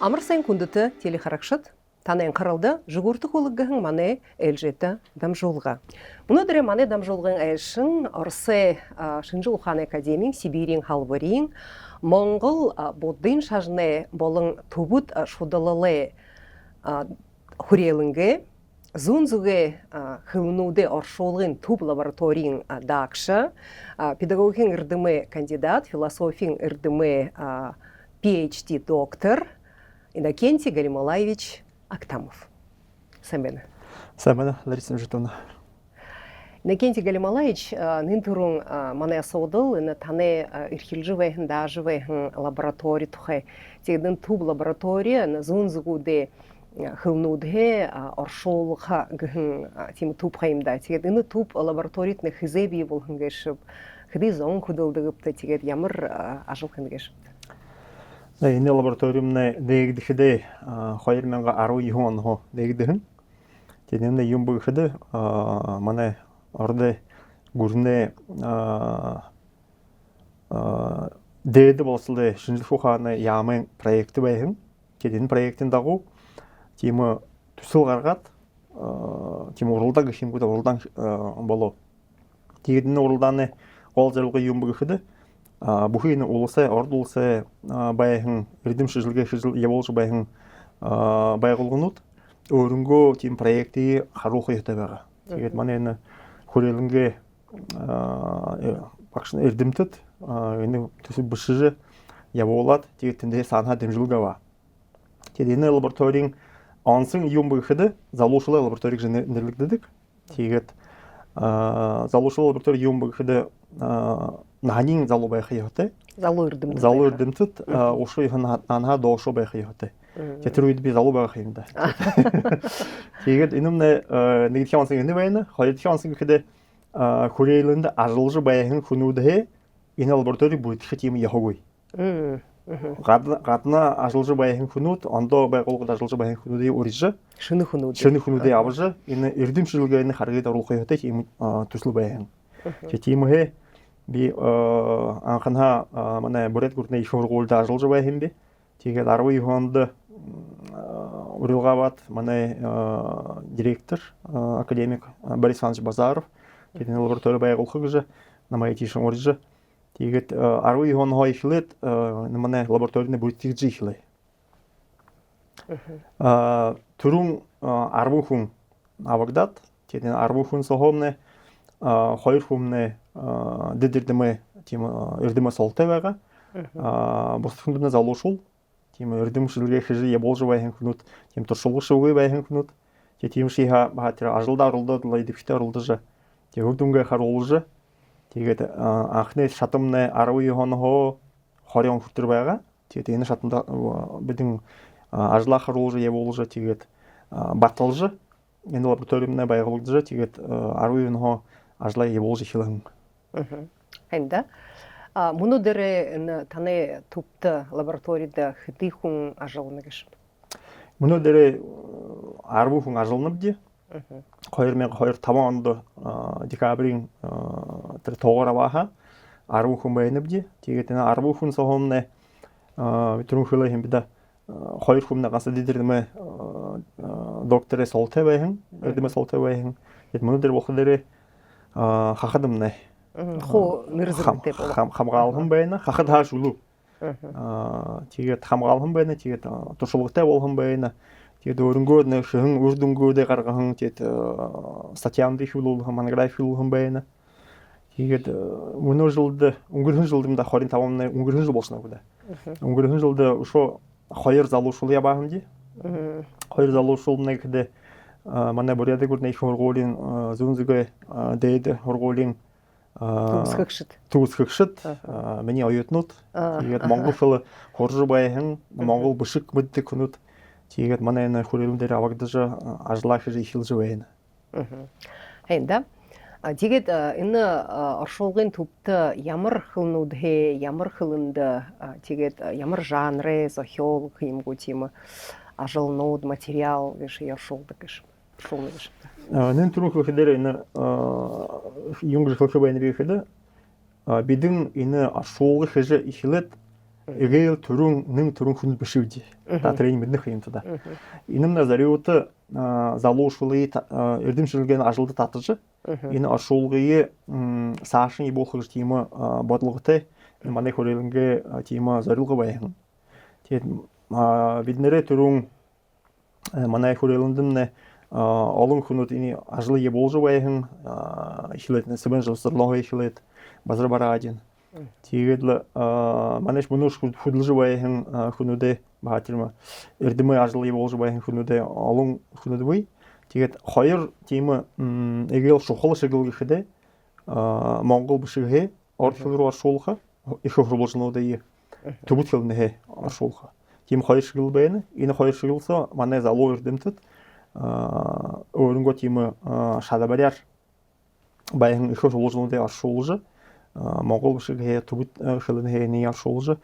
Амарсан күндөтө телехаракшыт танын кырылды жугурту хулыггын мане элжеті дамжолға. Мұнадыры мане дамжолғын әйшін орсы Шынжы Ухан Академийн Сибирийн халварийн Монгол боддын шажны болын тубут шудалалы хүрелінгі Зунзуге хылнуде оршолғын туб лабораторийн дақшы, педагогин ырдымы кандидат, философин ырдымы PhD доктор Иннокентий Галималаевич Актамов. Сәмбені. Сәмбені, Лариса Мжитовна. Иннокентий Галималаевич нынтурун мане асаудыл, таны ирхилжывайхын, дажывайхын лаборатория тухай. Тегдің туб лаборатория Зунзугуде хылнуде оршолға гын тем туп хайымда. Тегед ины туп лабораторитны хизеби болғын кешіп, хиди зоң кудылдығыпты, тегед ямыр ажылқын кешіп. Ine laboratoriumne değgidikide hayır menga arı yihon ho değgidihim. Tenemde yumbuğide mane orada gurne değdi bolsıldı Şınjı Fuhanı yamen proyekti bayhim. Kedin proyektin dağı timi tüsül gargat timi urulda gışim kuda uruldan bolu. Tegidin uruldanı qol jarılğı yumbuğide Bu хүйіні олысы, орды олысы байығын, үрдімші жылға жыл еболшы байығын байғылғын ұд, өрінгі тем проекті қару қойықты бәға. Тегет маны әні көрелінге бақшын үрдімтіт, әні түсі бұшыжы еболад, тегеттінде санға дем жылға ба. Тегені лабораторияң ансың ем бұғыды, залушылы лабораторияқ жіне нерлікдедік. Тегет залушылы лаборатория ем бұғыды Наханин залу байхаяты. Залу үрдімтіт. Залу үрдімтіт. Ошу ихан анха дошу байхаяты. Тетеруйд би залу байхаymda. Teged inumne negit хянсын эне байны. Хайд хянсын кеде Корейлинде ажылжы байхын хунуде ин лаборатория будет хитим яхогой. Гадна ажылжы байхын хунуд, анда байгылгы ажылжы байхын хунуде орижы. Шыны хунуде. Шыны хунуде абыжы. Ин үрдімшілге ин харгыд арулхаяты тим төслü байхын. Тетимге би анханха мана бүрет гуртне ишоргулда ажылжы байхын би. Тегед арвы юханды урилгават мана директор академик Борис Иванович Базаров. Тегед лаборатория байгылхы гыжы намайтишын орижы. Тегед арвы юхан хайхилет мана лабораторияны бүреттик жихилай. Турун арвы хун авагдат. Тегед арвы хун сохомне хайр хумне дедирдеме тем үрдеме солты бага. Бостфундна залушул. Тем үрдемшилге хижи еболжы байхын күнут. Тем туршулгы шугы байхын күнут. Тем шиха бахатира ажылда арылды лайдыпшта арылды жа. Те үрдемге харулжы. Тегет ахне шатымны арвы юхан хо хорян күттір бага. Тегет ені шатымда бидің ажыла харулжы еболжы. Тегет батылжы. Енді лабораториумна байгылды жа. Тегет арвы юхан хо ажыла еболжы хилың. Хәнда. Мұны дәрі таны тупты лабораторияда хиты хүн ажылыны кешіп? Мұны дәрі арвы хүн ажылыны бді. Қойыр мен қойыр таманды декабрин тоғыра баха арвы хүн байыны бді. Тегетіне арвы хүн соғымны түрін хылы хем біді қойыр хүмні қасы дедірдімі докторы солты байын, өрдімі солты байын. Мұны дәрі оқы дәрі хақыдымны. Хо нырзырып деп олық. Хамғалғым байына, хақыд ха жулу. Тегет хамғалғым байына, тегет тұршылықта болғым байына. Тегет өрінгөдіне шығын үрдінгөде қарғығын, тегет статьямды шулуылғым, монография шулуылғым байына. Тегет мұны жылды, үңгірхін жылдымда хорин тамамны үңгірхін жыл болшына көді. Үңгірхін жылды ұшо қойыр залу шулы ябағым де. Қойыр залу шулына кіде мана бұряды көріне шорғолин зұнзігі дейді орғолин Туғыз-қықшыт, мені ойытнұд. Тегет Моңғол шылы хоржы байығын, Моңғол бұшық мүдді күнұд. Тегет мана әні көрелімдері авағды жа ажылақшы жа ешіл жы байыны. Әйінда, тегет іні оршолғын тупты ямыр қылнуды, ямыр қылынды, тегет ямыр жанры, зохиол, қиымғы темі, ажылнуд, материал, веші оршолды кішіп. Нен түрін көкедері іні юңғы жылқы байыны бейкеді. Бидің іні ашуылғы хыжы ешілет эгээл төрүн нэн төрүн хүн бишүүди та тренинг мэднэх юм та инэмнэ зариуты залуушулы эрдэмшилгэн ажилды татж энэ оршуулгыг саашин ибуулах тийм бодлоготой манай хүрээлэнгээ тийм зорилго байна. Тэгээд бид нэрээ төрүн манай хүрээлэндэн олон хүнүүд энэ ажлыг болж байна. Ихлээд сэбэн жолсорлоо ихлээд базар бараадин. Тэгээд манайш бунуш хөдөлж байна хүнүүдээ баатирма эрдэмэ ажлыг болж байна хүнүүдээ олон хүнүүд бай. Тэгээд хоёр тийм эгээл шухал шигэл гэхэд Монгол бишгээ орчлогоор оршуулах их хөрвөлжнүүдээ төвөт хэлнэ оршуулах. Тийм хоёр шигэл байна. Энэ хоёр шигэлсо манай залуу эрдэмтэд өөрөнгөө тийм шалабараар баян их хөрвөлжнүүдээ оршуулж Монгол бишгээ төвөт хэлнэ оршуулж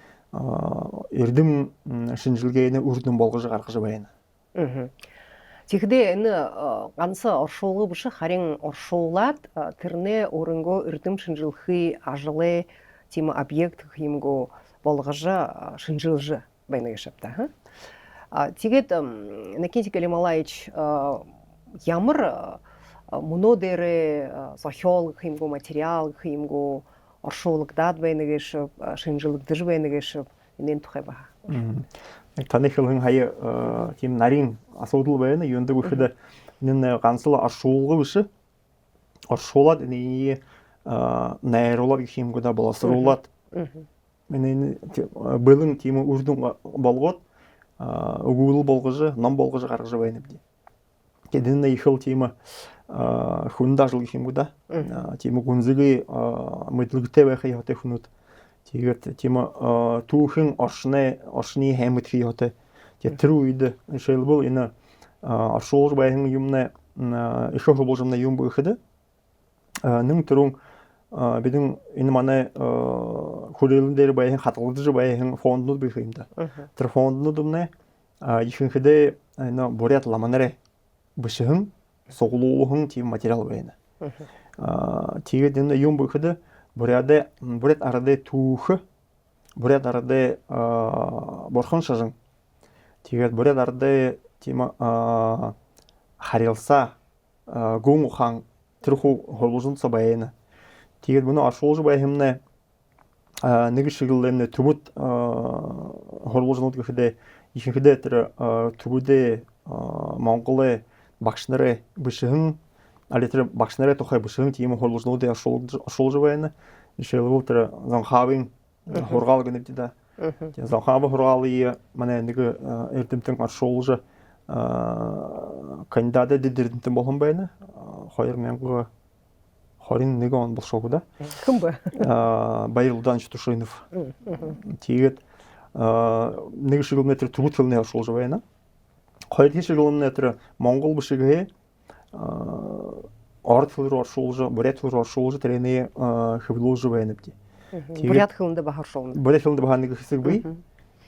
эрдэм шинжилгээний үрдэн болгож гаргаж байна. Тэгэхдээ энэ ганц оршуулга биш харин оршуулад тэрнээ өөрөнгөө эрдэм шинжилгээ ажлын тийм объект хэмгөө болгож шинжилж байна гэж байна. Тэгээд Никита Галималаевич ямар мөнөдөр зохиол хэмгөө материал хэмгөө оршуулгадаад байна гэж шинжилгдэж байна гэж энэ тухай ба. Таны хэлхэн хаяа тийм нарийн асуудал байна. Юундаг гэхэд энэ ганц л оршуулга биш. Оршуулад энэ найруулаг гэх юм гоо боловсруулад энэ бэлэн тийм үрдэн болгоод өгүүл болгож ном болгож гаргаж байна гэдэг. Тэгээд энэ их л тийм хүнд ажил гэх юм гоо да. Тийм гүнзгий мэдлэгтэй байх яатай хүнүүд тэгээд тийм түүхэн оршны хаймт хийхтэй. Тэгээд тэр үед жишээлбэл энэ оршуулж байх юмнаа их хөрвөлжнэ юм гэхэд нэг төрүн бидэн энэ манай хүрээлэн дээр байх хадгалж байх фондууд байх юм да. Тэр фондууд нэ ихэнхдээ энэ бурят ламанарэ бишхэн суглуухан тийм материал байна. Тэгээд энэ юм гэхэд бурят арады түүх бурят арады борхон шажин тэгээд бурят арады тийм харилса гүн ухан тэрхүү хөрвөлжнөс байна. Тэгээд мөн оршуулж байх юмнаа нэг шиглэлэн төвөд хөрвөлжнүүд гэхэд ихэнхдээ тэр төвөдөө Монголын багш нарын бишхэн алитер багш нарын тухай бишхэн тийм хөрвөлжнүүдийг оршуулж байна. Жишээлбэл тэр Зонхавын хургаал гэдэг да. Тэгээд Зонхавын хургаалыг манай нэг эрдэмтэн оршуулж кандидат эдэрдэнтэн болон байна. 2021 он болшоо да. Хэн бэ? Баярлалдан Чутушинов. Тэгээд нэг шиглэлнээр төвөт хэлний оршуулж байна. Хоёр шиглэлнээр Монгол бишгээ орд хэл оршуулж, бурят хэл оршуулж тэрний хөвлөж байна гэдэг. Бурят хэлэнд бахаршуулна. Бурят хэлэнд баха нэг хэсэг бий.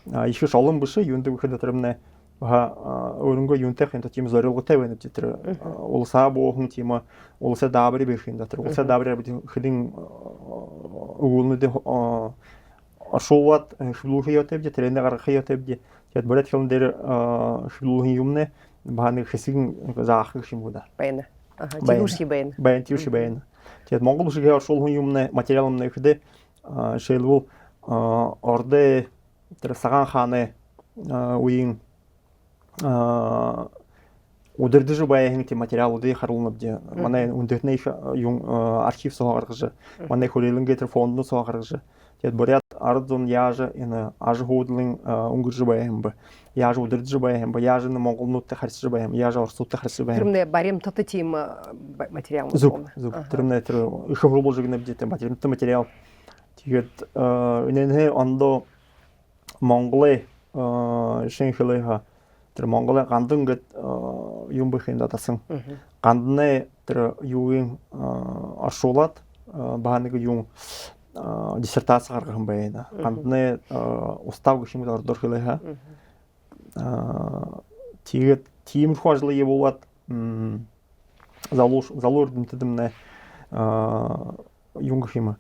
Их олон биш юундаг гэхэд тэрнээ өөрөнгөө юунтай хэмтэ тийм зорилготой байна гэдэг. Тэр улсаа буухан тийм улсаа даабри байх юм да. Тэр улсаа даабри хэдин өгүүлнүүдээ оршуулад хөвлөх яатай бид тэрний гаргах яатай бид. Тэгээд бурят хэлэн дээр хөвлөх юмнэ баха нэг хэсэг заах гэх юм уу да. Байна. Тийшээ байна. Байна тийшээ байна. Тэгээд Монгол шиг оршуулгын юмнэ материал юмнэ гэхэд шилбэл ордэ тэр саган хааны үеийн удирдах байхын тийм материалуудыг харуулна бид манай үндэтний архив соо гаргаж манай хүрээлэнгээ тэр фонднууд соо гаргаж тэгээд бурят ард зун яаж энэ аж хуудлын өнгөрж байхын ба яаж удирдах байхын ба яаж энэ монголнуудтай харьцаж байхын яаж орсуудтай харьцаж байхын тэрнээ баримттай тийм материал байна. Тэрнээ тэр их хөрвөлж гэнэ бид тийм баримттай материал тэгээд энэ ондоо Монголын шинхлэха тэр Монголын гандан гэд юм байх юм да тасан. Гандны тэр юугийн оршуулад баа нэг юм диссертац гаргах юм байна. Гандны устав гэх юм ордор хэлэха. Тэгээд тиймэрхүү ажлыг явуулаад залуу эрдэмтэд юм гэх юм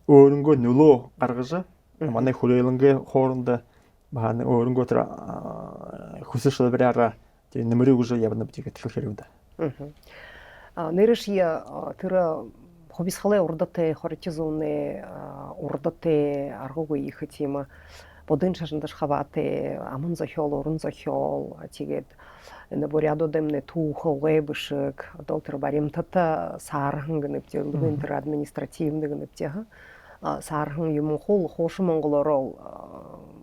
өөрөнгөө нөлөө гаргаж манай хүрээлэнгээ хоорондоо бааны өөрөнгөө тэр хүсэл шалбараараа тийм нэмрээ үгүй явна гэдэг хэлэхээр юм да. Нэршия тэр хобисхалай урдате хоритизоны урдате аргугүй их тима бодын шашындаш хавате амын зохиол уран зохиол тэгээд энэ борядодемне туховэ бишг доктор баримтата саархан гэнэптэ лүгэнтэр административны гэнэптэ саархан юм хол хош монголороо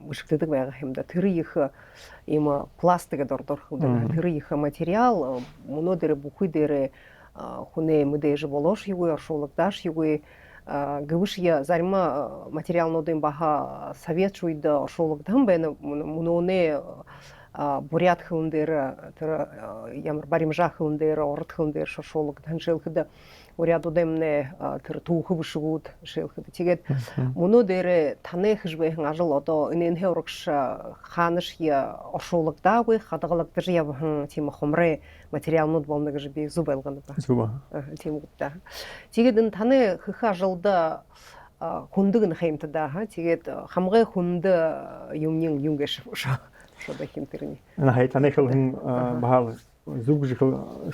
бишгтэдэг байгаа юм да тэр их юм пластик дордорх тэр их материал мөнөдөр бүхий дээр хүнээ мэдээж болош юуй оршуулгадаш юуй гөвшия зарим материалнуудын баха совет шуйда оршуулгадсан байна мөнөне бурят хүн дээр тэр ямар баримжаа хүн дээр урд хүн дээр оршуулгадсан шилхэд урядудэмнэ тэр түүхэв шгүүд шилхэд тэгээд мөнөө дээр таны хижбэхэн ажил одоо энэ хөрөгш ханаш я оршуулгадаагүй хадгалагдаж явхан тийм хумрэ материалнууд болно гэж би зүг байлгана ба. Зүг. Тийм үү та. Тэгээд энэ таны хөх ажилда хүндэг нь хэмтдаа тэгээд хамгай хүнд юмнын юм гэж шода хэмтэрни. Энэ хай таны хөлн бахал зүг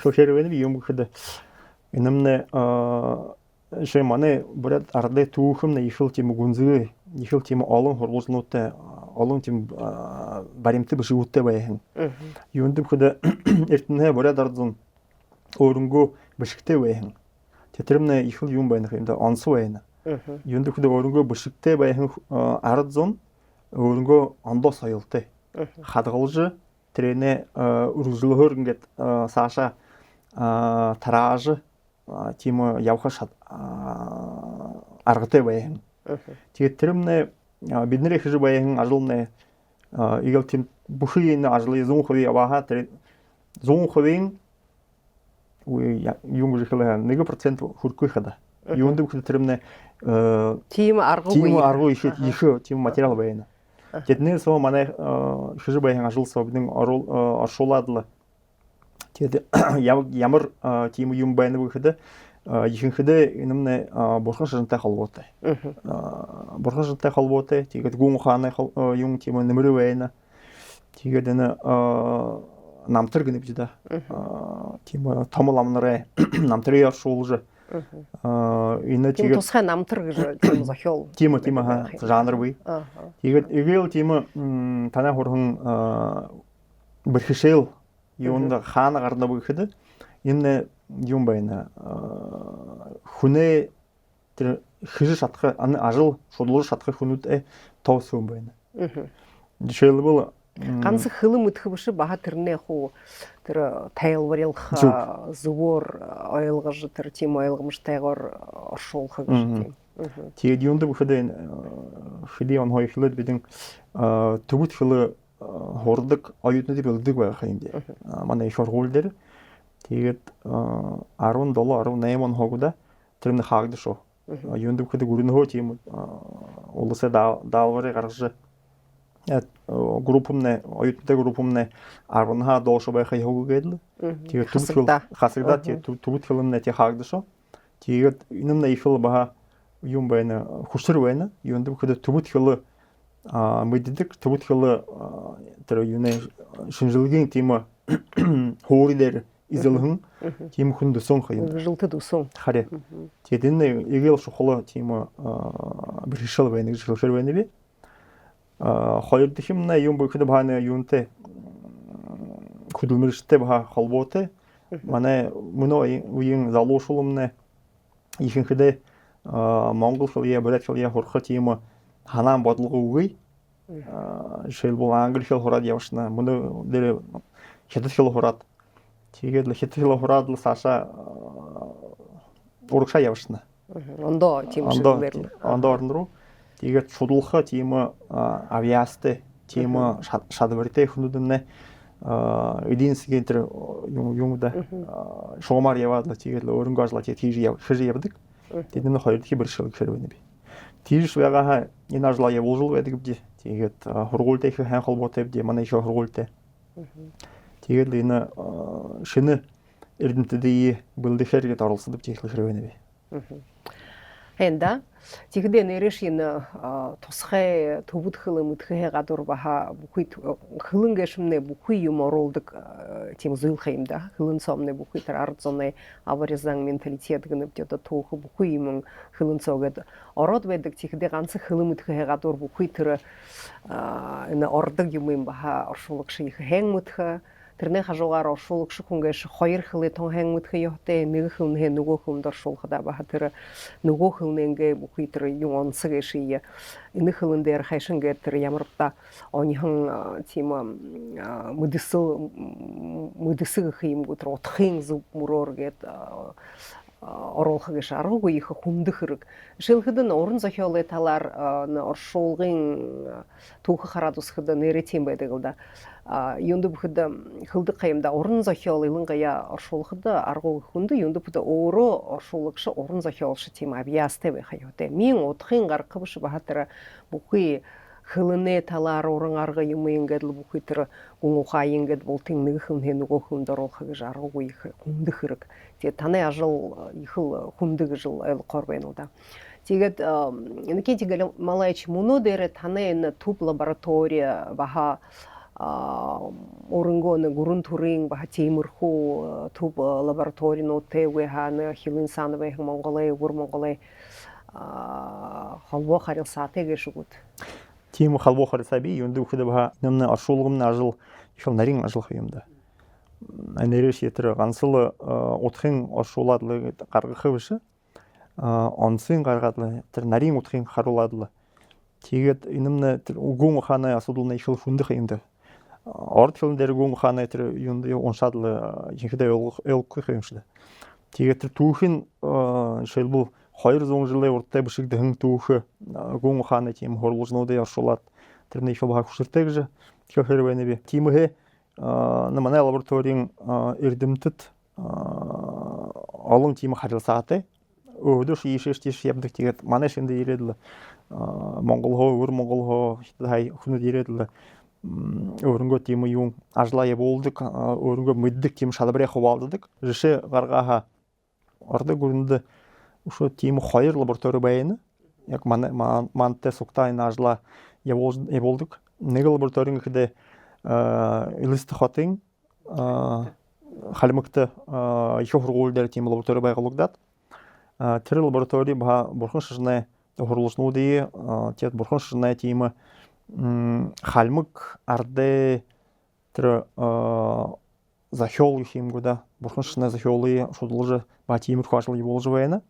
шохервэн юм гэхэд энэмнэ шемане бүрээд ардэ түүхэмнэ ихэл тийм гүнзээ ихэл тийм олон хургуулнуудтай олон тийм баримттай бишгүүттэй байхан. Юунд гэхэд эртнээ бүрээд ардзун өөрөнгөө бишгтэй байхан. Тэтрэмнэ ихэл юм байх юм да онц байна. Юунд гэхэд өөрөнгөө бишгтэй байхан ардзун өөрөнгөө ондоо соёлтой. Хадгалж тэрэнэ үргэлжлөхөр ингээд сааша тарааж тийм явхаш аргатай байна. Тэгээд тэрмнэ бидний хийж байгаа ажлын игэл тийм бүхий энэ ажлын 100% яваа тэр 100% юм гэхэлээ 1% хүрхгүй хада. Юунд гэвэл тэрмнэ тийм аргуу их тийм материал байна. Тэднээс манай хийж байгаа ажил собны оршуулаад л тэгээд ямар тийм юм байна гэхэд ихэнхдээ энэмнэ бурхан шантай холбоотой. Бурхан шантай холбоотой. Тэгээд гүн ухааны юм тийм нэмэр байна. Тэгээд энэ намтар гэнэ да. Тийм томол амнараа намтрын оршуулж энэ тэгээд тусгай намтар гэж тийм зохиол. Тийм жанр бий. Тэгээд эгээл тийм танай хурхан бэрхшээл юунд хаана гарна гэхэд энэ юм байна. Хүнээ тэр хийж чадах ажил шудлуулж чадах хүмүүд тоос юм байна. Жишээлбэл ганц хөлөм өдөх биш баха тэрнээ хуу тэр тайлбарлах зүгээр ойлгож тэр тийм ойлгомжтойгоор оршуулах гэж тийм. Тэгээд юунд гэхэд энэ хэдий он хоёулд бидэн төвөт хөлө хордог оюутнуудыг бэлддэг байх юм дээ. Манай их сургууль дээр тэгээд 17 18 он хогда тэр нэг хаагдсан шүү. Юунд гэхэд өрнөхөө тийм улсаа дааврыг гаргаж группумнэ оюутнуудын группумнэ 10-аа доош байхаа явуугээд л тэгээд хасагдаа төвөт хөлөмнэ тий хаагдсан шүү. Тэгээд энэмнэ их хөл баха юм байна хүсэр байна. Юунд гэхэд төвөт хөлө мэддэг төвөт хөлө тэр юунэ шинжилгээний тийм хуурин дээр изэлхэн тийм хүн дөсөн юм. Жилтэд өсөн. Харин. Тэгээд энэ эгэл шухал тийм бэрхшээл байна гэж хэлэхээр байна би. Хоёр дахь юмна юм бүхэд бааны юунтэй хөдөлмөрчтэй баха холбоотой. Манай мөнөө үеийн залуушуулмны ихэнхдээ Монгол хэлээ бүрээд хэлээ хурах тийм ханаан бодлого үгүй. Жишээлбэл англи хэл хураад явшна. Мөнөө дээр хятад хэл хураад тэгээд л хятад хэл хураад л цаашаа урагшаа явшна. Ондоо тийм шилбэр. Ондоо орн руу тэгээд шудлахаа тийм авиастай тийм шалбартай хүмүүднэ эдийн засгийн тэр юм да шуумаар яваад л тэгээд л өөрөнгөө ажлаа хийж явдаг. Тэгээд энэ хоёр дахь бэрхшээл гэхээр байна би. Тийш байгаа энэ ажлаа явуулж байдаг би. Тэгээд хургуультай их хэн холбоотой би манай их хургуультай. Тэгээд л энэ шинэ эрдэмтэдийн бэлдэхээр гээд оролцдог би хэлэхээр байна би. Хэнда тигэдэ нэрэшин тусхай төвд хылым тхэ гадур баха бүхий хылын гэшмнэ бүхий юм оруулдаг тим зылхаймда хылын сомнэ бүхий тэр ардзоны аваризан менталитет гэнэ бөдө тооху бүхий юм хылын цогод ород байдаг тигэдэ ганц хылым тхэ гадур бүхий тэр энэ ордог юм баха оршуулгах шиг хэн мутха тэрний хажуугаар оршуулгах шиг хүнгээш хоёр хилээ тон хэн мутха ёхтэй нэг хүнээ нөгөө хүнд оршуулхада баха тэр нөгөө хүнэнгээ бүхий тэр юм онцог шие энэ хилэн дээр хайшин гэ тэр ямарта онихон тийм мэдсэг юм гутр утхын зүг мөрөөр гэд оруулах гэж аргагүй их хүндэх хэрэг. Шилхэдэн уран зохиолын талаар оршуулгын түүх хараад усхэд нэрээ тийм байдаг л да. Юунд бүхэд хилдэг хаямда уран зохиол илэнгая оршуулахад аргагүй хүнд юунд бүхэд өөрөө оршуулагч уран зохиолч тийм авьяастай байх ёотэй. Мин удахын гаргахвш бахатар бүхий хилэнэ талаар уран арга юм ингээд л бүхий тэр гүн ухаа ингээд болтын нэг хүн нөгөө хүнд оруулах гэж аргагүй их хүндэх хэрэг. Тэгээд таны ажил их хүндэг жил ойлгохоор байна уу да. Тэгээд Никита Галималаевич мөнөө дээр таны энэ төв лаборатория баха оронгон гурван төрийн баха тиймэрхүү төв лабораторинууд тэвэ хаана хилэн санавэ Монголын Монголын холбоо харилцаатай гэшгүүд. Тийм холбоо харилцаа би юунд бүхэд баха нэмнэ оршуулгын ажил их нарийн ажиллах юм да. Нэрэж ятэр ганцл утхын оршуулаад гаргах биш. Онцын гаргаад тэр нарийн утхын харуулаад тэгээд энэмнэ тэр гүн ухааны асуудалны их хүндэх юм да. Орд хилэн дээр гүн ухааны тэр юунд уншаад ихэнхдээ ойлгох юм шиг. Тэгээд тэр түүхийн шилбэл 200 жилийн урттай бишигдэ хэн түүх гүн ухааны тийм хурлуулнуудыг оршуулад тэрний их баг хүсэлтэй гэж тэгэхээр байна би. Тиймээ манай лабораторийн эрдэмтэд олон тийм харилцаатай өдөр шийшээш явдаг тэгээд манай шинд ирээд л Монгол хоо өвөр Монгол хоо хай хүнүүд ирээд л өөрөнгөө тийм юм ажлаа явуулдаг өөрөнгөө мэддэг тийм шалбарыг хуваалдаг жишээ гаргааха ордог гүрэнд өшөө тийм хоёр лаборатори байна яг мантай сугтаа энэ ажлаа явуулдаг нэг лабораторийн ихэдэ Элист хотын халимагт их хургуул дээр тийм лаборатори байгуулагдаад тэр лаборатори ба бурхан шашны хурлуулснуудыг тэгээд бурхан шашны тийм халимаг арды тэр захиол гэх юм гоо бурхан шашны захиолыг шудлж ба тиймэрхүү ажил явуулж байна.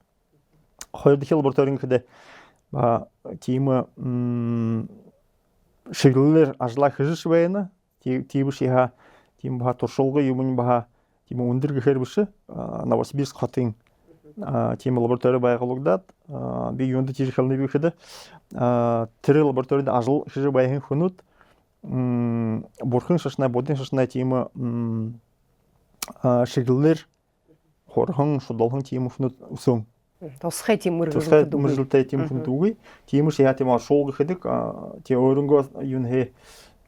Хоёр дахь лабораторийн ихэдэ ба тийм шиглэлээр ажлаа хийж байна. Тийм шиха тийм ба туршуулгын юм ба тийм өндөр гэхэр биш Новосибирск хотын тийм лаборатори байгуулагдаад би юунд тийж хэлнэ би гэхэд тэр лабораторид ажил хийж байгаа хүмүүд бурхан шашны будын шашны тийм шиглэлээр хорхон шудлалхан тийм хүмүүд өсөн Тусхай тийм мөрөлтэй тийм хүмүүс үгүй тийм шиха тийм шуу гэхэд тийм өөрөнгөө юу нэ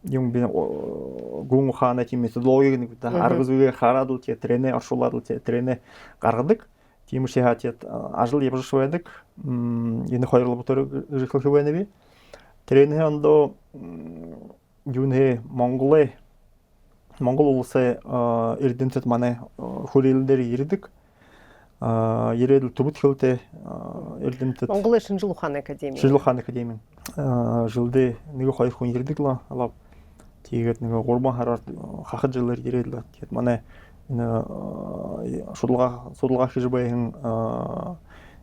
юм би гүн ухааны тийм методологиг нэг арга зүгээ хараад л тренэ оршуулаад л тренэ гаргадаг. Тийм шиха тийм ажил явуулж байдаг. Энэ хоёр лаборатори эрхлэх байна би. Тренэ ондоо юу нэ Монгол улсын эрдэмтэд манай хүрээлэн дээр ирдэг. Ирээд төвд хилтэй эрдэмтэд Монголын шинжлэх ухааны академи. Шинжлэх ухааны академи. Жилдээ нэг хоёр хүн ирдэг л алаа. Тэгээд нэг 3 хараар хахад жилээр ирээд л тэгээд манай энэ судалгаа хийж байгаа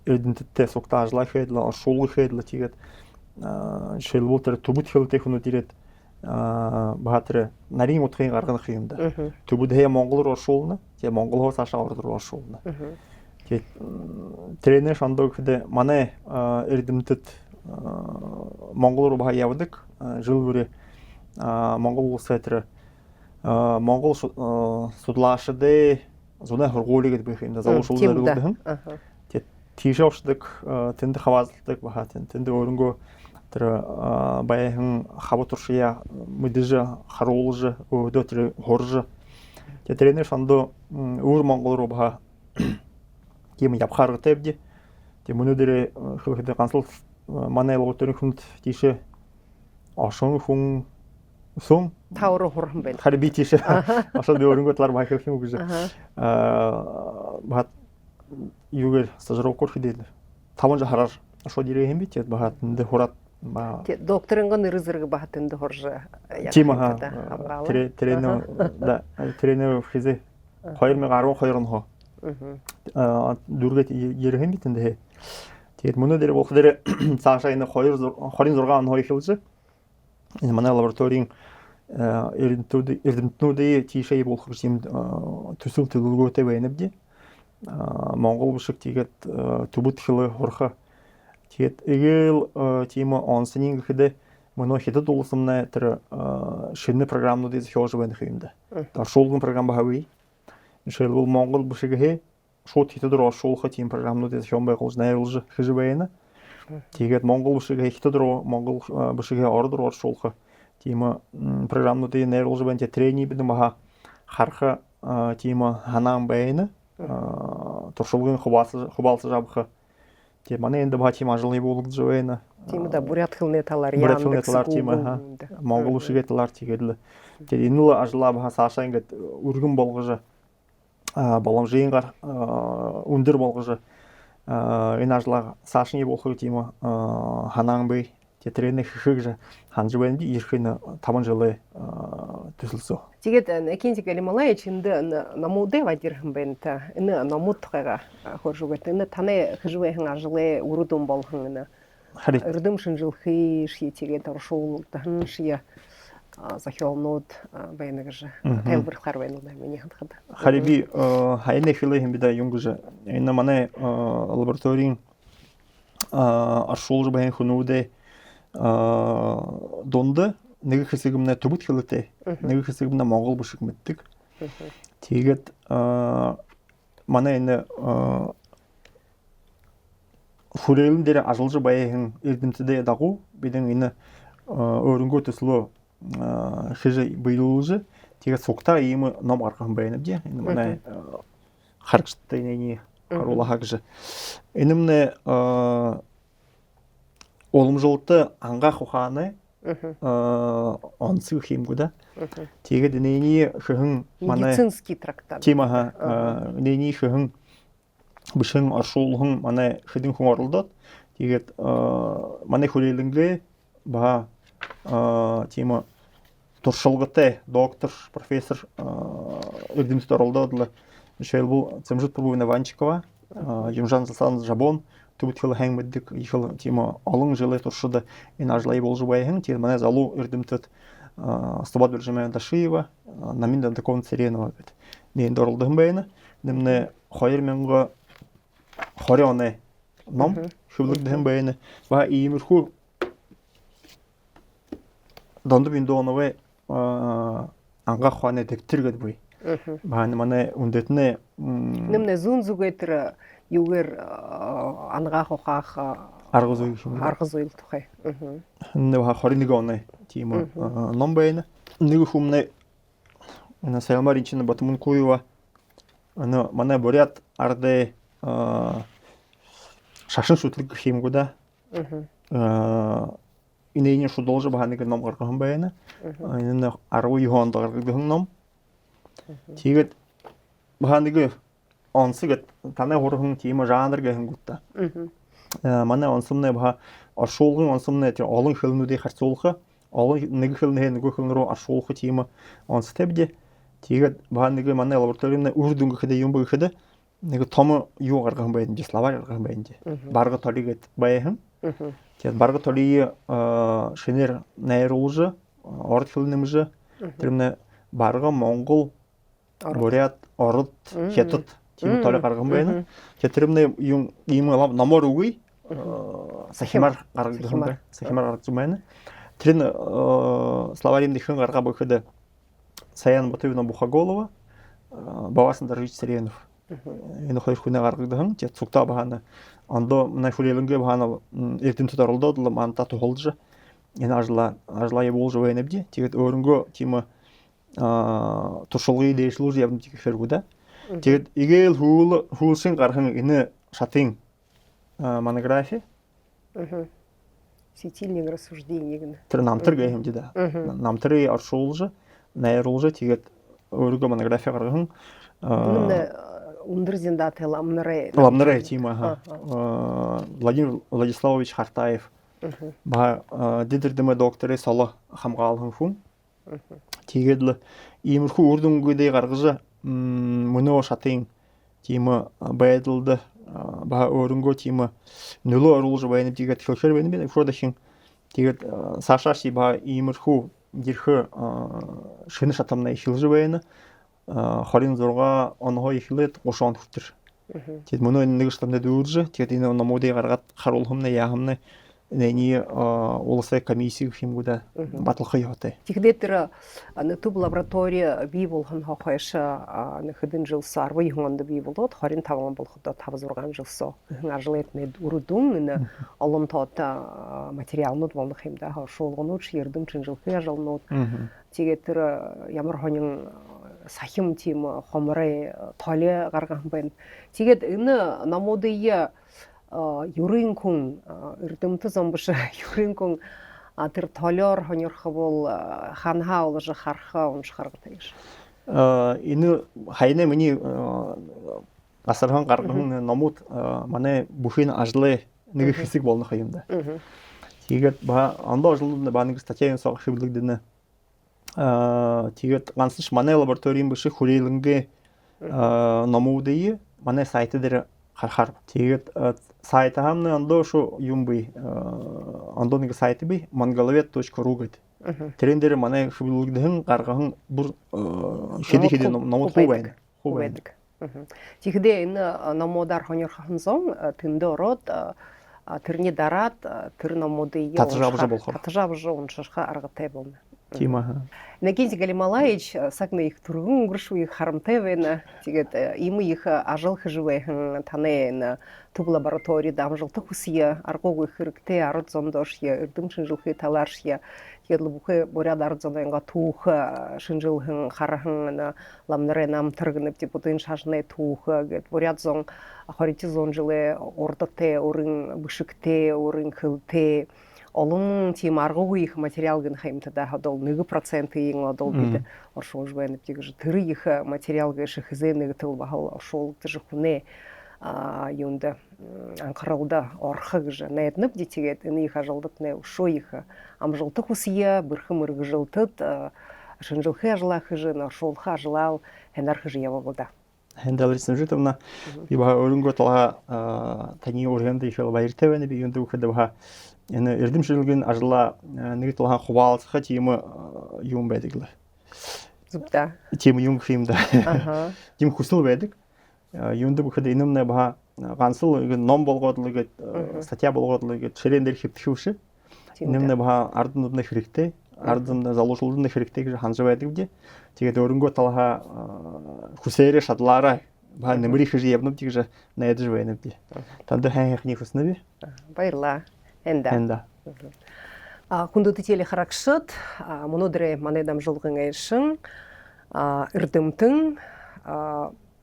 эрдэмтдтэй сугтаа ажиллаа гэхэд л оршуулга гэхэд л тэгээд шилбүүтэр төвд хилтэй хүмүүс ирээд баатар нарийн утгын гаргах юм да. Төвд хэ монголоор оршуулна. Тэгээд монголоор цаашаа орд руу оршуулна. Тэгээд тренер шондоо гэхэд манай эрдэмтэд монгол руу баа явдаг. Жил бүрээ Монгол улс тэр Монгол судлаачдын зуны хургуулыг гэдэг юм да заушуулдаг юм. Тэгээд тийш авчдаг тэнд хаваалдаг баха тэнд өөрөнгөө тэр баян хаваа туршия мэдэж харуулж өдөө тэр хурж тэгээд тренер фондо өөр Монгол руу баха тийм явхааргатай бди Тэг мөнөдөрөө хөлхөдө ганцлал манай логотөрийн хүнд тийшээ ошон хүн сум Тавруу хурхан байна. харин би тийшээ ошон өөрөнгөө талаар маяг хэлэх юм гэж бат юугээр стажировкор хийдэл 5 жил хараар шууд ирээ юм би тэгээд бахад энэ хураад Докторынга нэр зэрэг бахатанд хорж Тимаха тренер да тренер хийзээ 2012 он хоо дүргээд ярих юм битэндээ тэгээд мөнөдөр болох дээр цаашаа энэ 26 он хоо ихэлж энэ манай лабораторийн эрдэмтнүүдийн тийшээ болох юм төсөв төлөвлөгөөтэй байна биз Монгол бишг тэгээд төбөт хэл хурха тэгээд эгээл тийм онцны гэхэд мөнөө хэдэд улсамна тэр шинэ програмнуудыг зохиож байна юм да. Даршуулгын програм бахавь. Жишээлбэл Монгол бишгээ шууд хэдэд рүү оршуулах тийм програмнуудыг зохион байгуулж найруулж хийж байна. Тэгээд Монгол бишгээ хэдэд рүү Монгол бишгээ орд руу оршуулах тийм програмнуудыг найруулж байна. Тренинг бид маха харах тийм ханаан байна. Туршлагын хуваалцаж авах тийм манай энэ баатим ажлын болгож байна. Тийм да бурят хилний талаар Яндекс Монгол шигээ талаар тэгээд энэ л ажлаа баха цаашаа ингээд өргөн болгож боломжийн гар өндөр болгож энэ ажлаа цаашны болохыг тийм ханаан бай тренинг хийх ханж байна би ирэх нь 5 жилийн төсөлсөө. Тэгээд Кинзи Галималайч энэ намуудыг вадирхан байна та. Энэ намуудтайгаа хөршүүгët энэ таны хижвэхэн ажлын үрдүн болгон энэ эрдэм шинжилгээ шийтэгээд оршуулдан шия захиолнууд байна гэж тайлбарлахаар байна уу миний хандхад. Харин би хайны хэлээ юм бид юм гэж энэ манай лабораторийн оршуулж байна хүмүүдээ дунд нэг хэсэг нь төбөт хэлтэй нэг хэсэг нь монгол бишг мэддэг. Тэгээд манай энэ хүрээлэн дээр ажиллаж баян эрдэмтэдээ дагуу бидэн энэ өөрөнгөө төслөө хийж биелүүлж тэгээд сугтаа ийм ном гаргах юм байна дээ. Энэ манай харагчтай нэг харуулах гэж энэ мэ уламжлалт ангаах ухааны онцгой хиймгүү да. Тэгээд энэний хөрхөн манай медицинский трактат. Тийм энэний хөрхөн бишэн оршуулгын манай хэдэн хүн оролдоод тэгээд манай хүрээлэнгээ ба тийм туршлагатай доктор профессор эрдэмтэд оролдоод л жишээлбэл Цэмжит Пурвина Ванчикова Юмжан Залсан Жабон төбөт хэл хэн мэддэг их тийм олон жилийн туршид энэ ажлыг болж байна. Тэгээд манай залуу эрдэмтэд Стабат Бержимэн Дашиева Наминда Дакон Церенова гэдэг нэнд оролдсон байна. Нэмнэ 2020 оны ном хөвлөгдсөн байна. Ба иймэрхүү донд биндоновэ ангаах ухааны дэвтэр гэдэг буй. Ба манай үндэтнээ нэмнэ зүүн зүгээ тэр юугээр ангаах ухаах арга зүй тухай. Энэ 21 оны тийм ном байна. Нэг хүмнэ энэ Сэлмарин чинь Батмункуева энэ манай бурят ардэ шашин шүтлэг гэх юмгүй да. Энэ шууд должно байгаа нэг ном гаргах юм байна. Энэ 12 хонд гаргагдсан ном. Тэгээд баа нэг онцгой танай хурхан тийм жанр гэхэнгүүт та. Манай онцомны баа оршуулгын онцомны олон хэлнүүдийг харьцуулах, олон нэг хэлнээ нөгөө хэлн рүү оршуулах тийм онцтой бий. Тэгээд баа нэг манай лабораторийн үр дүн гэхэд юм бэ гэхэд нэг том юу гаргах юм байна. Словар гаргах юм байна. Барга толиг гэд баяхан. Тэгээд барга толиг шинээр найруулж орд хэл нэмж тэрнэ барга Монгол бурят орд хятад тийм толиг гаргах юм байна. Тэгээд тэрнэ юм ийм номоор үгүй сахимар гаргах юм байна. Сахимар гаргах юм байна. Тэр нь словарийн дэхэн гаргаа бөхөд Саян Батуевна Бухаголова Бавасан Дарвич Церенов энэ хоёр хүнээ гаргагдсан. Тэгээд цугтаа баана ондоо манай хүрээлэнгээ баана эрдэмтэд оролдоод л манта тухалж энэ ажлаа явуулж байна бий. Тэгээд өөрөнгөө тийм туршлагыг дээшлүүлж явна гэхэргүй да. Тэгээд игээл хүүлсэн гархан энэ шатын монография. Светильник рассуждений. Тэр намтар гэхэмжээ да. Намтрын оршуулж, найруулж тэгээд өөргөө монография гаргасан. Университет ламнарэ тийм Владимир Владиславович Хартаев ба дидэрдэмэ докторы соло хамгаалсан хүн. Тэгээд л иймэрхүү үр дүнүүдээ гаргаж мөнөө шатын тийм байдалд ба өөрөнгөө тийм нөлөө оруулж байна гэдэг хэлэхээр байна би фродахин тэгээд сашаши ба иймэрхүү гэрхэ шинэ шатамнаа ихэлж байна 26 оноо ихлээд 30 он хүртэр. Тэгээд мөнөө нэг шатамд дүүрж тэгээд энэ номуудыг гаргаад харуулхамна яахамна нэний улсын комиссийг хэмгүүдэ баталгах яваатай. Тэгэхээр тэр төв лаборатори бий болгон хохойш нэхэдэн жилсо 40 онд бий болоод 25 он болоход 5-6 жилсо ажлаэтнэд үрдүн энэ олон тот материалнууд болох юм да шуулгонууд ярдам чинжилхий ажлнууд тэгээд тэр ямар хонин сахим тийм хомрой толе гаргах байна. Тэгээд энэ номуудыг юрын хүн эрдэмтэн зомбош юрын хүн тэр толоор хонирх бол ханхаа олж хархаа уншихаар гэж. Энэ хайна миний асархан гарган номууд манай бүхний ажлын нэг хэсэг болох юм да. Тэгээд ба ондоо ажлууд ба нэг статьян сог хэвлэгдэнэ. Тэгээд ганцш манай лабораторийн биш хүрээлэнгээ номуудыг манай сайт дээр харахаар тэгээд сайт хамны ондоо шу юм би ондоо нэг сайт би mongolovet.ru гэдэг. Тэрэн дээр манай хэвлэгдэн гаргахан бүр шидэхэд номууд хуу байна. Тэгэхээр энэ номуудаар хонирхон зон тэндээ ороод тэрний дараад тэр номуудыг татжавж уншихаа аргатай болно. Тийм аа. Нэгэнт Галималаич сагны их түргэн өнгөршүү их харамтай байна. Тэгээд ийм их ажил хэжвэхэн таны төв лабораторид амжилттай хүсье аргууг их хэрэгтэй ард зомдош я эрдэм шинжилгээ талаарш я тэгээд бүхэ буряд ард зомдонга түүх шинжилхэн харахан ламнарэ намтаргнэв типотын шашны түүх гэд буряд зон хоритизон жилэ урдатэ өрин бишгтэ өрин хөвтэ олон тийм аргуугүй их материал гэн хэмтдэ хадол 1%-ийн одол бид оршуулж байна гэж тэр их материал гэж хэзээ нэгтэл бахал оршуулж хүнээ юунда анхааралда орхог гэж найднав дитгээд энэ их ажилдат нэ өшөө их амжилттай хүсье бэрхэм мэрэгжилтэд шинжилгээ ажлах гэж оршуулах ажлаа хэнарх гэж явуулда. Хэндэл Рисэмжитовна би ба өрөнгөө тала таны өргөнд их баяртай байна би юунд үхэдэ ба энэ эрдэм шинжилгээний ажлаа нэг толгой хуваалцах тийм юм байдаг л. Зүгтээ. Тийм юм юм да. Тийм хүсэл байдаг. Юунд бүхэд энэмнэ ба ганцл ном болгоод л гээд статья болгоод л гээд ширээн дээр хэвтэх биш. Энэмнэ ба ард нүднэ хэрэгтэй. Ард нүднэ залуучуулны хэрэгтэй гэж ханж байдаг дээ. Тэгээд өрөнгөө талаа хүсээрээ шадлаараа ба нэмрих гэж явнууд гэж найдаж байна дээ. Танд хайхны хүснэ би. Баярлаа. Энда. Хүндөд теле харакшат монодре манай дамжуулгын айшин эрдэмтэн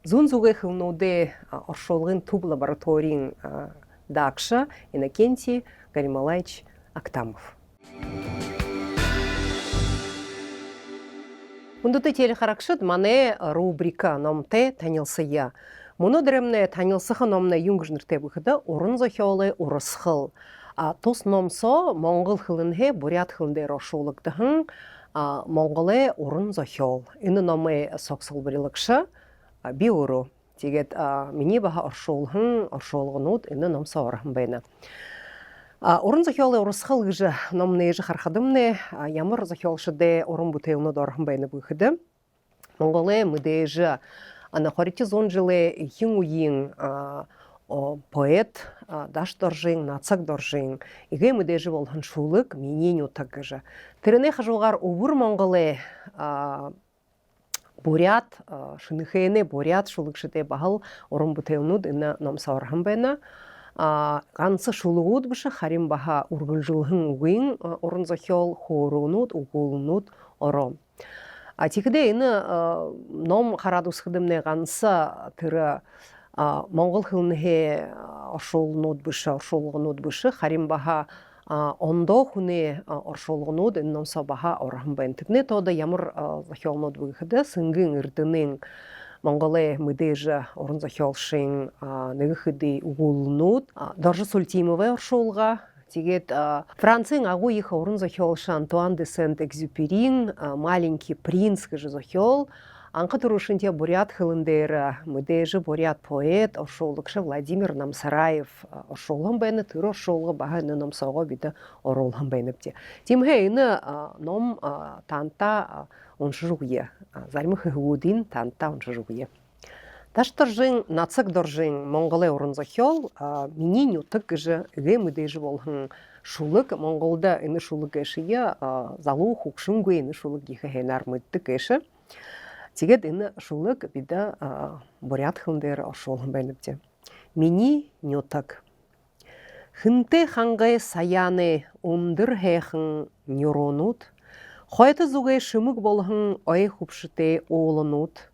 зүүн зүгээ хөвнүүдээ оршуулгын төв лабораторийн дагша Иннокентий Галималаич Актамов. Хүндөд теле харакшат манай рубрика номте танилсая. Монодремне танилсах номна юнгж нэртэй бүхэдэ уран зохиолын урсгал тус номсо монгол хэлнээ бурят хэлнээр оршуулгдсан монголын уран зохиол. Энэ номын согсолборлагша би өөрөө тэгээд миний баха оршуулгонууд энэ номсо орхон байна. Уран зохиолын урсгал гэж ном нээж харахадамне ямар зохиолшдэ уран бүтээлнүүд орхон байна бүхэдэ монголын мэдээж хоритизон жилэ хин үеийн поэт даш доржин нацаг доржин игэ мэдээж болхон шүүлэг миний нутаг гэж тэрний хажуугаар өвөр монголын бурят шинэхэнэ бурят шүүлэгшдэ бахал уран бүтээлнүүд энэ номсоо орхон байна. Ганц шүүлгүүд биш харин баха үргэлжилхэн үгийн уран зохиол хөөрөөнүүд өгүүлнүүд ороо. Тэгэхдээ энэ ном хараад үсгэдэмнэ ганц тэр Монгол хылныхе оршуулнууд бышы, оршуулгынууд бышы, харин баха ондоо хүне оршуулгынууд энномсо баха орхан байна. Типне тода ямар зохиолнууд бүгіхіді сынгын үрдінің Монголе мыдежа орын зохиолшин нэгіхіді угулнууд. Доржы Сультимове оршуулға. Тегет Францин агу их орын зохиолшы Антуан де Сент-Экзюперин «Маленький принц» кыжы зохиол. Анқы тұрушынте бурят хылындері мыдежі бурят поэт оршуулықшы Владимир Намсараев оршуулған бәні түрі оршуулғы бағаны намсауға биді оролған бәніпте. Тимхе іні ном танта оншы жуғые. Зармы хығудин танта оншы жуғые. Таш тұржын, нацық дұржын Монголе орын зохиол, менен утық кыжы үге мыдежі болғын шулық. Монголда іні шулық әшіе залу хұқшын іні шулық егі хәнар мұдтық әші. Тегет іні шулық биді бурят хылындері оршуулын бәніпте. Мені нютак. Хынты хаңғай саяны ондыр хэхын нюронут. Хойты зуғай шымық болғын ой хупшыте олынут.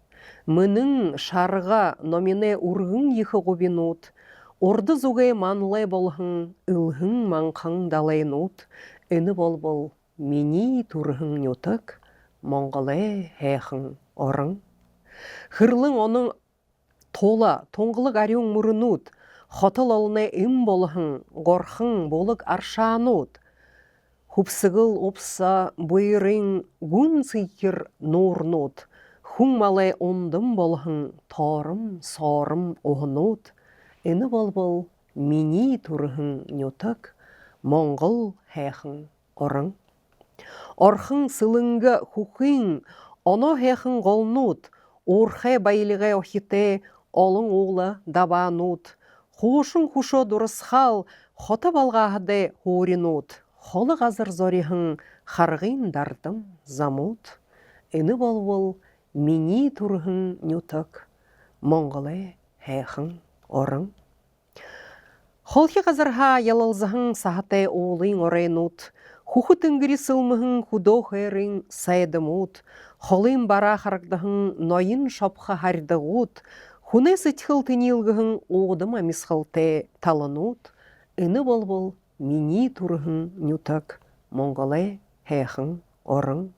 Мының шарыға номине урғын ехі ғубинут. Орды зуғай манлай болғын үлғын манқын далайнут. Іні бол мені турғын нютак. Монголе хэхын орын. Хырлың оның тола, тоңғылық арюң мұрынут. Хотыл олыне им болғын, ғорқын болық аршанут. Хупсығыл опса бұйырың гүн цикер нұрнут. Хуң малай ондым болғын, торым, сорым оғынут. Іні бол мені тұрғын нютак. Моңғыл хэхын орын. Орхын сылыңғы хухын, оно хэхын ғолнут, орхай байлығы охите, олың оғлы дабанут. Хушын хушо дұрысхал, хота балғағыды хоринут. Холы ғазыр зорихын, харғын дардым замут. Іні бол мені тұрғын нютак, Монголе хэхын орын. Холхи ғазырға ялылзығын сағытай олың орайнут. Хухы түнгірі сылмығын худо хайрын сайдымут. Холын бара харагдығын нойын шапқа хардығут. Хуне сытхыл тынилгығын оғдым амисхылте таланут. Іні бол мені тұрғын нютак, Монголе хэхын орын.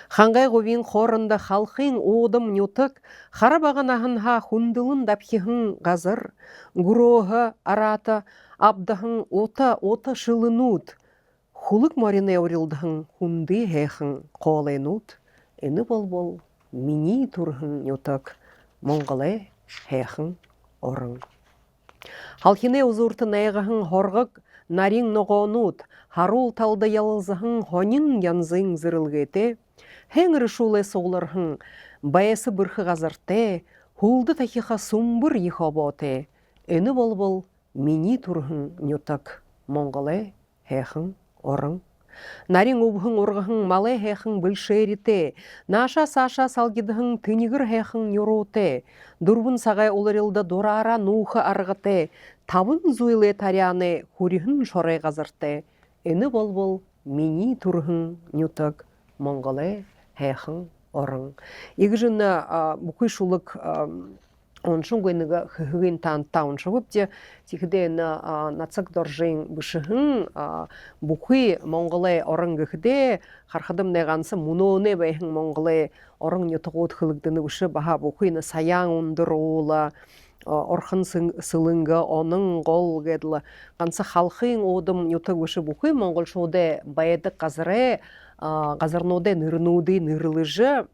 Хаңғай ғовин қорында халқын оғдым нютак, харабаған ағынға хундылын дапхихын ғазыр. Гуроғы арата абдығын ота шылынут. Хулық морине орилдығын хунды хэхын қолайнут. Іні бол мені тұрғын нютак, Монголе хэхын орын. Халхине ұзырты найғығын хорғық нарин ноғонут. Харул талды ялызығын хонин янзың зірілгеті. Хәңірі шулы соғылырғын байасы бірхі ғазырте. Хулды тахиха сумбыр ехоботе. Іні бол мені тұрғын нютак, Монголе хэхын орын. Нарин убхын орғығын малай хэхын білшерите. Наша саша салгидығын тынигір хэхын юроте. Дұрбын сағай оларылды дорара нухы арғыте. Табын зуйлы таряны хурихын шорай ғазырте. Іні бол мені тұрғын нютак, Монголе хэхын орын. Егіжіні бұқы шулық оншын көйнігі хығын танытта оншы көпте, текіде нацық доржын бұшығын бұқы Монголе орын күхіде, қарқыдым неғансы мұноне бәйхін Монголе орын нютығуыт қылықтыны бұшы баға бұқы саян ондыр ола, орхын сылыңғы оның қол кәділі. Қансы халқын одым нютық бұшы бұқы Монгол шоуде байыды қазыры, қазырноде нырнуды нырлыжы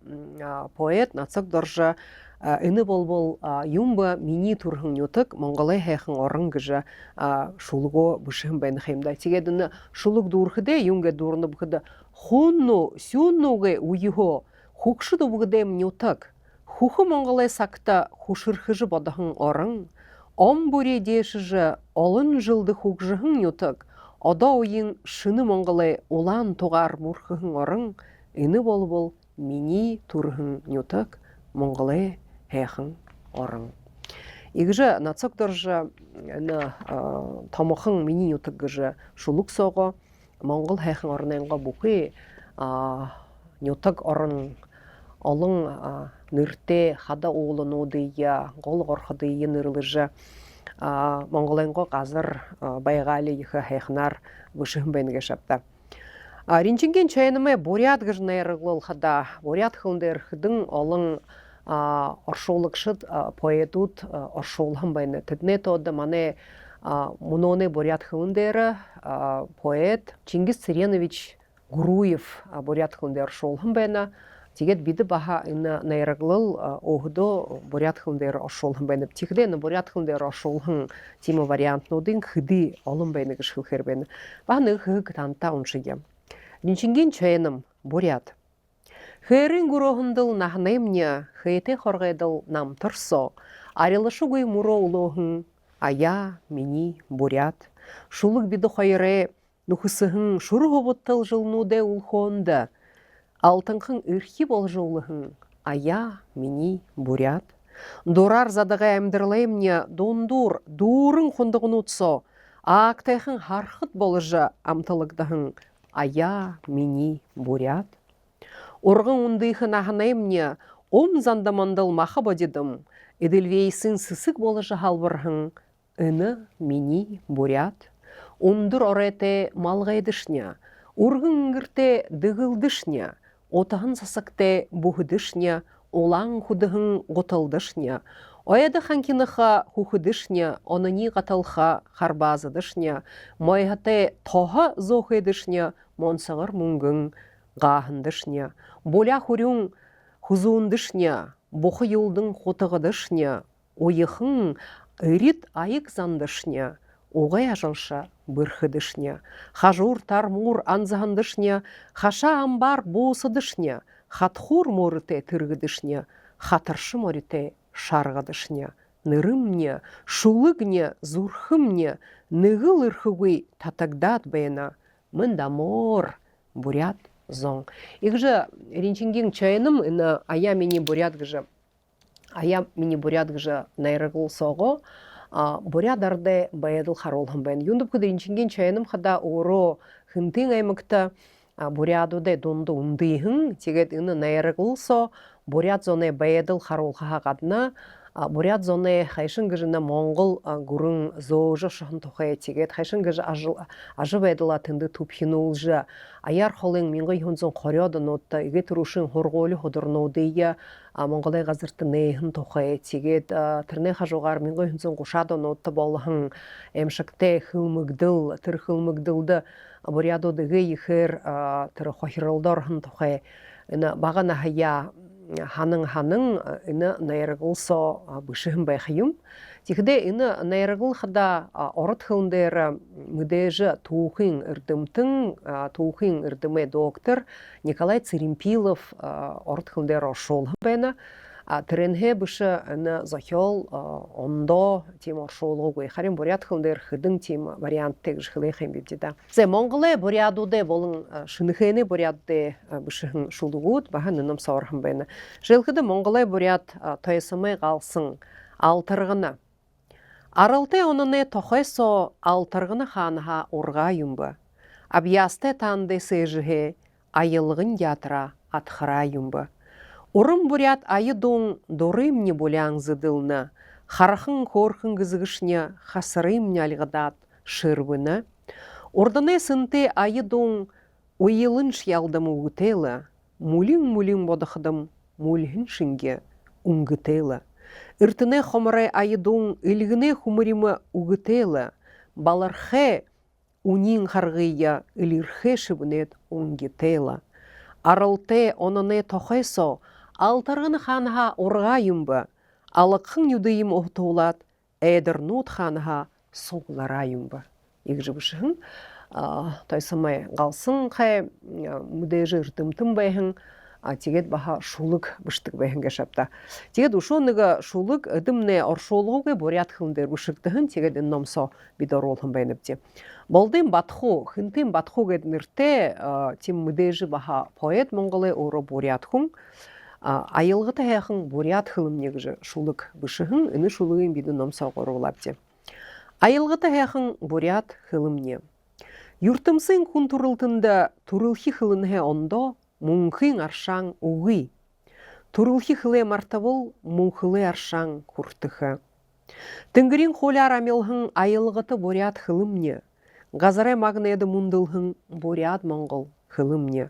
поэт нацық доржы Іні бол юмба мені тұрғын нютық, Монголе хэхын орын күжі шулығы бұшығын бәйні қаймда. Тегедіні шулық дұрғыде, юнге дұрыны бұғыды. Хунну, сюннуғы уйығы, хұқшыды бұғыды нютық. Хұқы Монголе сақта хұшырхыжы бадығын орын. Ом бұре дешіжі олын жылды хұқжығын нютық. Ода ойын шыны Монголе олан тұғар мұрқығын орын. Іні бол мені тұрғын нютық, Монголе хэхын орын. Егіжі нацық дұржы тамақын мені нютық гіжі шулық соғы, Монгол хэхын орынайынға бұқы нютық орын олон нэртэй хада уулынуудыя гол горходыя нэрлэжэ Монголынго газар байгали иха хайхнар вышим бенге шапта. Ринчинген чайнаме бурят гэж найрглал хада бурят хылдер хыдын олон оршуулагчид поэтууд оршуулхан байна. Тэдний тод мане муноны бурят хылдер поэт Чингис Цыренович Гуруев бурят хылдер оршуулхан байна. Тэгээд бид баха энэ найрглал өгдөө бурят хылдер оршуулхан байна. Тэгдэ энэ бурят хылдер оршуулхан тийм вариантнуудын хэдий олон байна гэж хэлэхэр байна. Ба нэг хэг танта уншигям. Ринчинген чайным бурят. Хэрин гурохындыл нахнемня хэйте хоргэдыл нам торсо. Арилышугуй муро улоохын ая мини бурят. Шулык биді хайре нухысыхын шуры хобыттыл жылнуде улхонда. Алтынхын үрхи бол жолыхын ая мини бурят. Дурар задыға әмдірлемня дондур дурын хундығын ұтсо. Ақтайхын хархыт болыжы амтылықдahın ая мини бурят. Орғын ұндыйхын ағынаймне зандамандыл мақы бодедім. Эділвейсін сысық болыжы халбырхын үні мини бурят. Ундыр орете малғайдышня. Орғын үңгірте дығылдышня. Отағын сасықте бұғыдышня. Олаң худығын ғотылдышня. Ояды ханкиныха хухыдышня. Оныни ғатылха харбазыдышня. Майғате тоға зоғедышня. Монсағыр мұңгын ғағындышня. Боля хурюң хузуындышня. Бұқы елдің хотығыдышня. Ойықын үрет айық зандышня. Оғай ажылша бірхідышня. Хажур тармур анзағындышня. Хаша амбар босыдышня. Хатхур морыте тыргыдышня. Хатыршы морыте шарғыдышня. Нырымня, шулыгня, зурхымня. Нығыл ырхыгой татагдат бәйна. Мында мор бурят зоң. Игжі ринчинген чайным ая мини бурят гжы. Ая мини бурят гжы найрығыл соғы. Бурядарда баядыл харолхым бән. Юндып күді ринчинген чайным хада оро хынтың аймыкта бурядуде донды ундыйхын. Тегет үні найрығыл со бурят зоне баядыл харолхаға қадына. Бурят зоне хайшын гыжына Моңғол гурын зоожы шықын тоқай тегет. Хайшын гыжы ажы байдыла тынды тупхины ұлжы. Аяр холың менғай хүнзін қоряды нотта. Иге тұрушын хорғолы ходырнодыйя Моңғолай ғазырты нейхін тоқай тегет. Тірне қажуғар менғай хүнзін қошады нотта болығын. Әмшікте хылмыгдыл, тір хылмыгдылды. Бурядодығы ехер тірі қохирылдархын тоқай. Бағана хая ханың іні найрығыл со бұшығын байқайым. Текде іні найрығыл қада орыт хылындары мүдежі туғын үрдімі доктор Николай Церемпилов орыт хылындары ошолы бәйні. Тіренге бұшы іні захел ондо тем ошолы ғой. Харин бурят хылындар хыдың тем вариант тег жықылай қайм бепдеді. Зе Монғолай бурядуде болың шынықыны бурядуде бұшығын шулығуд, бағын үнім сауырхын бәйні. Жылқыды Монғолай бурят тойсымай қалсын алтырғыны. Арылты оныны тоқайсо алтырғыны қаныға орға юмбы. Абиясты танды сыжығы айылығын ятыра атқыра юмбы. Урым бурят айыдың дорым не боляң зыдылны, харахын корхын гызгышня хасырым не алғадат шырвыны. Ордыны сынты айыдың ойылын шялдымы үгітелі, мулин бодықыдым мулхін шынге үнгітелі. Үртіне хомырай айыдың үлгіне хумыримы үгітелі, балархе унин харғыя үлірхе шыбінет үнгітелі. Арылты оныны тоқайсо, алтырғын қаныға орға юмбы, алыққын юдыйым оқтуылат, әдір нұт қаныға соғылара юмбы. Егжі бұшығын, тойсымай қалсын қай мүдежі үртімтім байхын, тегет баха шулық бұштық байхынға шапта. Тегет ұшоныға шулық үдімне оршолығы бурят хылындер бұшықтығын тегет үнномсо бидар олғын байныпте. Болдым батху, хынтым батху гэднірте тем мүдежі баха поэт Монголы оры бурят хұн. Айылғы таяқын бурят хылым негіжі шулық бұшығын, үні шулығын биді номса қорғылапте. Айылғы таяқын бурят хылым не. Юртымсын күн турылтында турылхи хылынға ондо мұңқын аршаң уғы. Турулхи хыле мартавыл мунхылы аршаң куртыхы. Тынгырин холяр амилхын айылғыты бурят хылымне. Газаре магнеды мундылхын бурят моңғыл хылымне.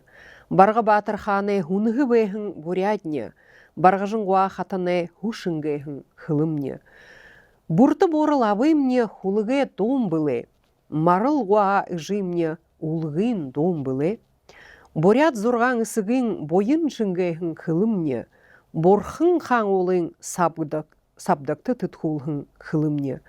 Барғы батыр ханы хунығы бейхін бурятне. Барғыжын гуа хатаны хушынгейхін хылымне. Бурты борыл абымне хулыге дом былы. Марыл гуа жимне улғын дом былы. Бурят зурған ысығын бойын жынгейхін хылымне. Борхын хан олың сабдакты тұтқулхын хылымне.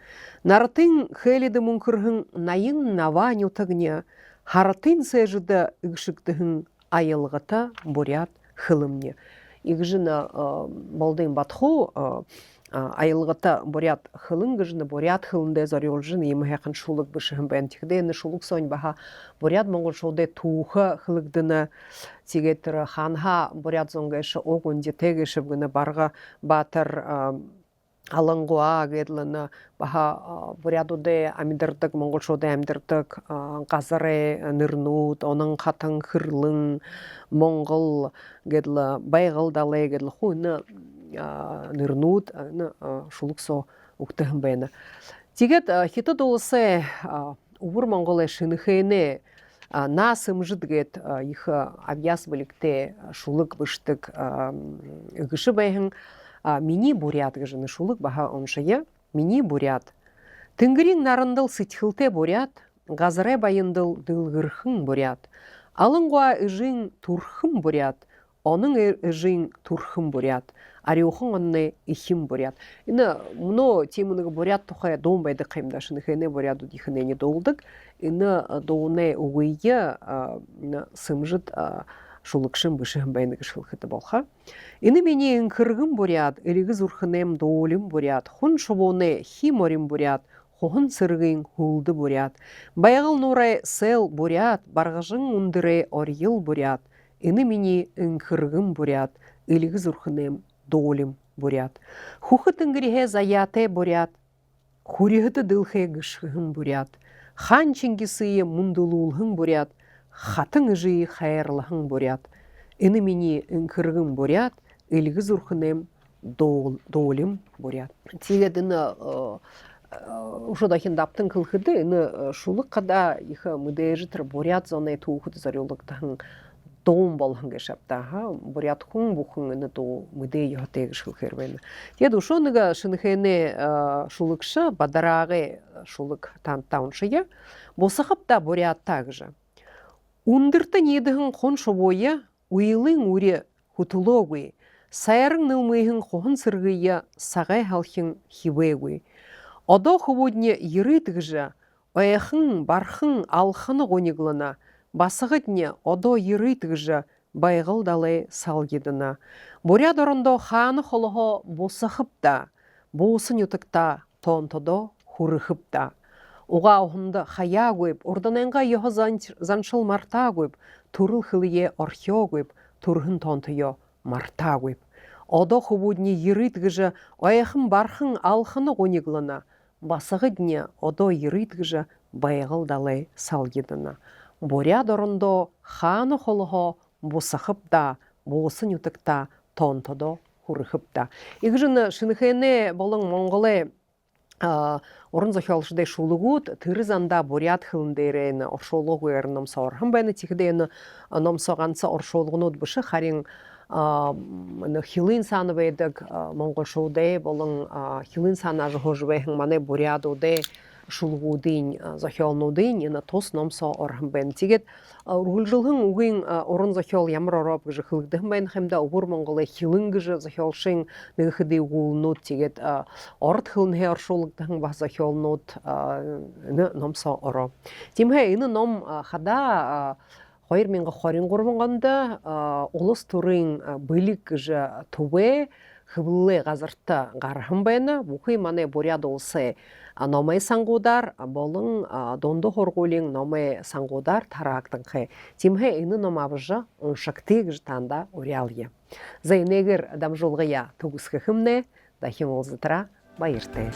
Нарытын хеледі мұңкырхын найын наваню тагне. Харатын сэжіді үгшіктіхін айылғыта бурят хылымне. Игжина балдын батху айылғыта бурят хылын гыжына бурят хылынды зарёлжын еміхәқын шулық бішіхін бәнтікді. Ені шулық сон баха бурят моңғыл шолды туғы хылықдыны тегеттірі ханха бурят зоңгайшы оғынде тегішіп гіні барға батыр алыңғуа гедліні баха бурядуды амидырдық, моңғыл шоды амидырдық ғазары нырнут, оның қатың хырлың моңғыл гедлі байғылдалы гедлі хуйны нырнут шулық со ұқтығын бәйіні. Тегет хиті долысы ұвыр моңғылы шынықайны насым жыдгет ихы авяз білікте шулық бұштық үгіші бәйін мини бурят гыжыны шулық баха оншыя мини бурят. Тынгырин нарындыл сытхылте бурят, газыре байындыл дылгырхын бурят. Алыңгуа ыжын турхын бурят, оның ыжын турхын бурят. Ариухын онны ихим бурят. Ины мұно темінігі бурят тұқая доңбайды қаймдашыны хәне буряду дихынені долдық. Ины доуны уғыйы сымжыд шулықшын бішіхін бәйінігі шылқыты болға. Ины мене үңкіргім бурят, ілігіз ұрхынем доолым бурят, хұн шубоны химорим бурят, хұхын сырғын хулды бурят. Байғыл нұрай сел бурят, барғажын ұндыры орйыл бурят. Ины мене үңкіргім бурят, ілігіз ұрхынем доолым бурят. Хұхы тыңгіріге заяте бурят, хурихыты дылхе гышхын бурят. Хан чингисые мұндылулхын бурят, хатын жи хайырлыхын бурят. Ины мене үңкіргім бурят, ілгі зұрхынем доолым бурят. Тегедіні ұшыдахын даптын кылхыды, ины шулық қада ихы мүдейжітір бурят зоны туғыды зарелықтығын доом болхын кешапта. Бурят хун бухын ины до мүдей йотегі шылхыр бәйіні. Тегеді ұшоныға шынықайны шулықшы бадарағы шулық танттауншыя, босықып да бурят тағжы. Ундырты недіғін хон шобойы, уйлың уре хутулогуй, сайрың нылмыйхын қоғын сырғыя сағай халхын хивегуй. Одо хубудне ерытгжа, ойхын бархын алхыны ғонеглына, басығытне одо ерытгжа байғыл далы салгедіна. Бурят орындо ханы холығы босықып да, босын ютықта тонтодо хурықып да. Уға оғынды хая көйіп, орданенға ехі заншыл марта көйіп, турыл хылые орхё көйіп, турғын тонтыё марта көйіп. Одо хубудне ерытгжа, ойхын бархын алхыны ғонеглына, басығыдне одо ерытгжа байғыл далы салгедіна. Бурят орындо ханы холығы босықып да, босын ютықта тонтодо хурықып да. Игжіні шынықайны болың моңғылы орын зохиолшыдай шулығуд, тырызанда бурят хылындайрейні оршолығы ер номсауыр. Хым бәйні текдейні номсауғанса оршолығынуд бұшы харин хилын саны бәйдік моңғыл шоудай болың хилын саны ажы хожбайхын маны бурядудай шулғудын зохиолнудын, ені тос номсау орхым бәйні тегет. Үргіл уғын орын зохиол ямыр орап гыжы хылығдығын бәйін хымда ұғыр моңғылы хилын гыжы зохиолшын нығыды уғылнуд тегет орыт хылын хе оршолығдығын ба зохиолнуд номсау орап. Темхе ені ном хада қойыр менгі қорин құрбынғанда олыс тұрын бөлік гыжы тубе хыбылы ғазыртты ғархым бәйіні бұқы маны буряд олсы номай саңғудар болың донды хорғулин номай саңғудар тарақтың қы. Темхе ені номабыжы ұншықты ғыжтанда урялы. Зайнегір дамжолғыя тұғысқы хымне дахим олзытыра байырты.